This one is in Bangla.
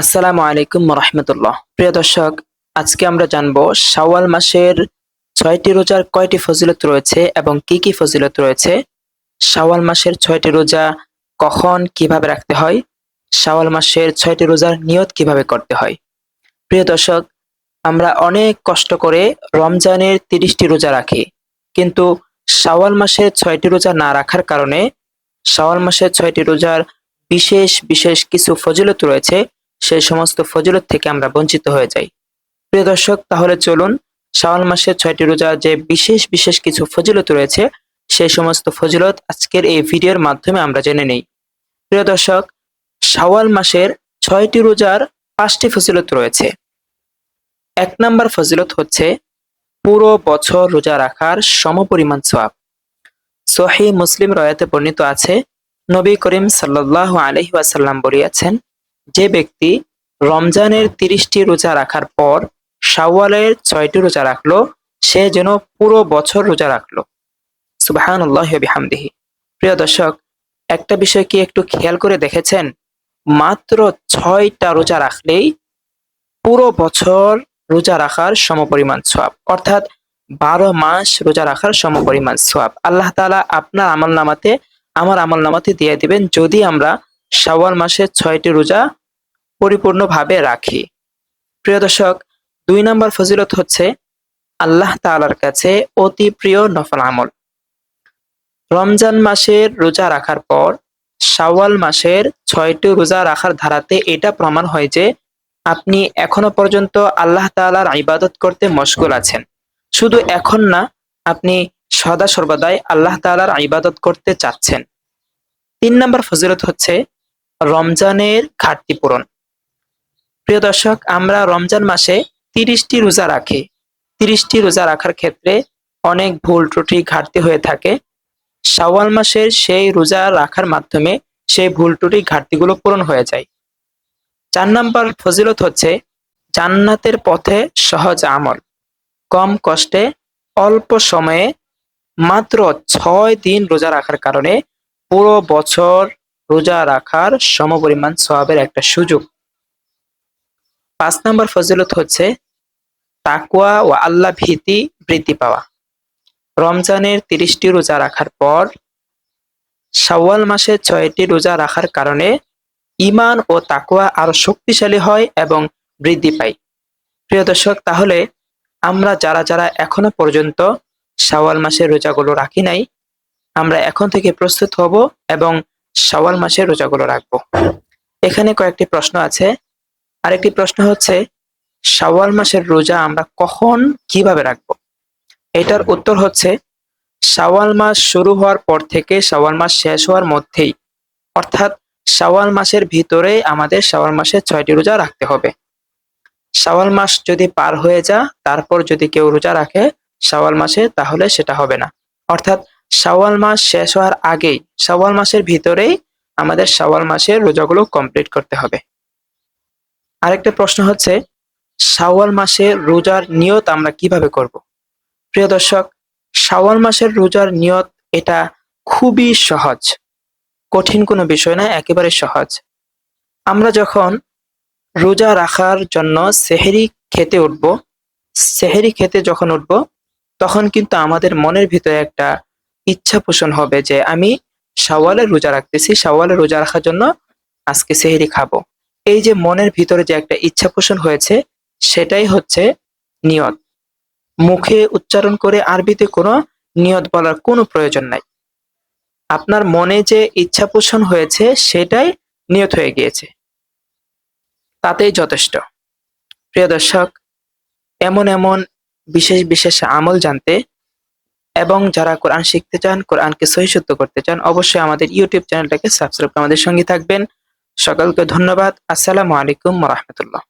আসসালামু আলাইকুম রাহমাতুল্লাহ। প্রিয় দর্শক, আজকে আমরা জানবো শাওয়াল মাসের ৬টি রোজার কয়টি ফজিলত রয়েছে এবং কি কি ফজিলত রয়েছে। শাওয়াল মাসের ৬টি রোজা কখন কিভাবে রাখতে হয়, শাওয়াল মাসের ৬টি রোজার নিয়ত কিভাবে করতে হয়। প্রিয় দর্শক, আমরা অনেক কষ্ট করে রমজানের ৩০টি রোজা রাখি, কিন্তু শাওয়াল মাসের ৬টি রোজা না রাখার কারণে শাওয়াল মাসের ৬টি রোজার বিশেষ বিশেষ কিছু ফজিলত রয়েছে, সেই সমস্ত ফজিলত থেকে আমরা বঞ্চিত হয়ে যাই। প্রিয় দর্শক, তাহলে চলুন শাওয়াল মাসের ৬টি রোজা যে বিশেষ বিশেষ কিছু ফজিলত রয়েছে, সেই সমস্ত ফজিলত আজকের এই ভিডিওর মাধ্যমে আমরা জেনে নেই। প্রিয় দর্শক, শাওয়াল মাসের ৬টি রোজার ৫টি ফজিলত রয়েছে। ১ নাম্বার ফজিলত হচ্ছে পুরো বছর রোজা রাখার সমপরিমাণ সওয়াব। সহিহ মুসলিম রয়াতে বর্ণিত আছে, নবী করিম সাল্লাল্লাহু আলাইহি ওয়াসাল্লাম বলিয়াছেন, যে ব্যক্তি রমজানের ৩০টি রোজা রাখার পর শাওয়ালের ৬টি রোজা রাখলো, সে যেন পুরো বছর রোজা রাখলো। সুবহানাল্লাহি ওয়া বিহামদিহি। প্রিয় দর্শক, একটা বিষয় কি একটু খেয়াল করে দেখেছেন? মাত্র ৬টা রোজা রাখলেই পুরো বছর রোজা রাখার সমপরিমাণ সওয়াব, অর্থাৎ ১২ মাস রোজা রাখার সমপরিমাণ সওয়াব আল্লাহ তাআলা আপনার আমলনামাতে, আমার আমলনামাতে দিয়ে দিবেন, যদি আমরা শাওয়াল মাসের ৬টি রোজা পরিপূর্ণভাবে রাখি। প্রিয় দর্শক, ২ নাম্বার ফজিলত হচ্ছে আল্লাহ তাআলার কাছে অতি প্রিয় নফল আমল। রমজান মাসের রোজা রাখার পর শাওয়াল মাসের ৬টি রোজা রাখার ধারাতে এটা প্রমাণ হয় যে আপনি এখনো পর্যন্ত আল্লাহ তাআলার ইবাদত করতে মশগুল আছেন। শুধু এখন না, আপনি সদা সর্বদাই আল্লাহ তাআলার ইবাদত করতে চাচ্ছেন। ৩ নাম্বার ফজিলত হচ্ছে রমজানের ঘাটতি পূরণ। প্রিয় দর্শক, আমরা রমজান মাসে ৩০টি রোজা রাখি। ৩০টি রোজা রাখার ক্ষেত্রে অনেক ভুল ত্রুটি ঘাটতি হয়ে থাকে। শাওয়াল মাসের সেই রোজা রাখার মাধ্যমে সেই ভুল ত্রুটি ঘাটতিগুলো পূরণ হয়ে যায়। ৪ নাম্বার ফজিলত হচ্ছে জান্নাতের পথে সহজ আমল। কম কষ্টে অল্প সময়ে মাত্র ৬ দিন রোজা রাখার কারণে পুরো বছর রোজা রাখার সমপরিমাণ সওয়াবের একটা সুযোগ। ৫ নাম্বার ফজিলত হচ্ছে তাকওয়া ও আল্লাহ ভীতি বৃদ্ধি পাওয়া। রমজানের ৩০টি রোজা রাখার পর শাওয়াল মাসের ৬টি রোজা রাখার কারণে ঈমান ও তাকওয়া আরো শক্তিশালী হয় এবং বৃদ্ধি পায়। প্রিয় দর্শক, তাহলে আমরা যারা যারা এখনো পর্যন্ত শাওয়াল মাসের রোজাগুলো রাখি নাই, আমরা এখন থেকে প্রস্তুত হব এবং শাওয়াল মাসের রোজাগুলো রাখবো। এখানে কয়েকটি প্রশ্ন আছে। আরেকটি প্রশ্ন হচ্ছে, শাওয়াল মাসের রোজা আমরা কখন কিভাবে রাখবো? এটার উত্তর হচ্ছে, শাওয়াল মাস শুরু হওয়ার পর থেকে শাওয়াল মাস শেষ হওয়ার মধ্যেই, অর্থাৎ শাওয়াল মাসের ভিতরে আমাদের শাওয়াল মাসের ৬টি রোজা রাখতে হবে। শাওয়াল মাস যদি পার হয়ে যায় তারপর যদি কেউ রোজা রাখে শাওয়াল মাসে, তাহলে সেটা হবে না। অর্থাৎ শাওয়াল মাস শেষ হওয়ার আগেই, শাওয়াল মাসের ভিতরেই আমাদের শাওয়াল মাসের রোজাগুলো কমপ্লিট করতে হবে। আরেকটা প্রশ্ন হচ্ছে, শাওয়াল মাসের রোজার নিয়ত আমরা কিভাবে করব? প্রিয় দর্শক, শাওয়াল মাসের রোজার নিয়ত এটা খুবই সহজ, কঠিন কোনো বিষয় না, একেবারে সহজ। আমরা যখন রোজা রাখার জন্য সেহরি খেতে উঠব, সেহরি খেতে যখন উঠব, তখন কিন্তু আমাদের মনের ভিতরে একটা ইচ্ছা পোষণ হবে যে আমি শাওয়ালের রোজা রাখতেছি, শাওয়ালের রোজা রাখার জন্য আজকে সেহরি খাবো। এই যে মনের ভিতরে যে একটা ইচ্ছা পোষণ হয়েছে, সেটাই হচ্ছে নিয়ত। মুখে উচ্চারণ করে আরবিতে কোনো নিয়ত বলার কোনো প্রয়োজন নাই। আপনার মনে যে ইচ্ছা পোষণ হয়েছে সেটাই নিয়ত হয়ে গিয়েছে, তাতেই যথেষ্ট। প্রিয় দর্শক, এমন এমন বিশেষ বিশেষ আমল জানতে এবং যারা কোরআন শিখতে চান, কোরআনকে সহিহ শুদ্ধ করতে চান, অবশ্যই আমাদের ইউটিউব চ্যানেলটাকে সাবস্ক্রাইব করে আমাদের সঙ্গে থাকবেন। সকলকে ধন্যবাদ। আসসালামু আলাইকুম ওয়া রাহমাতুল্লাহ।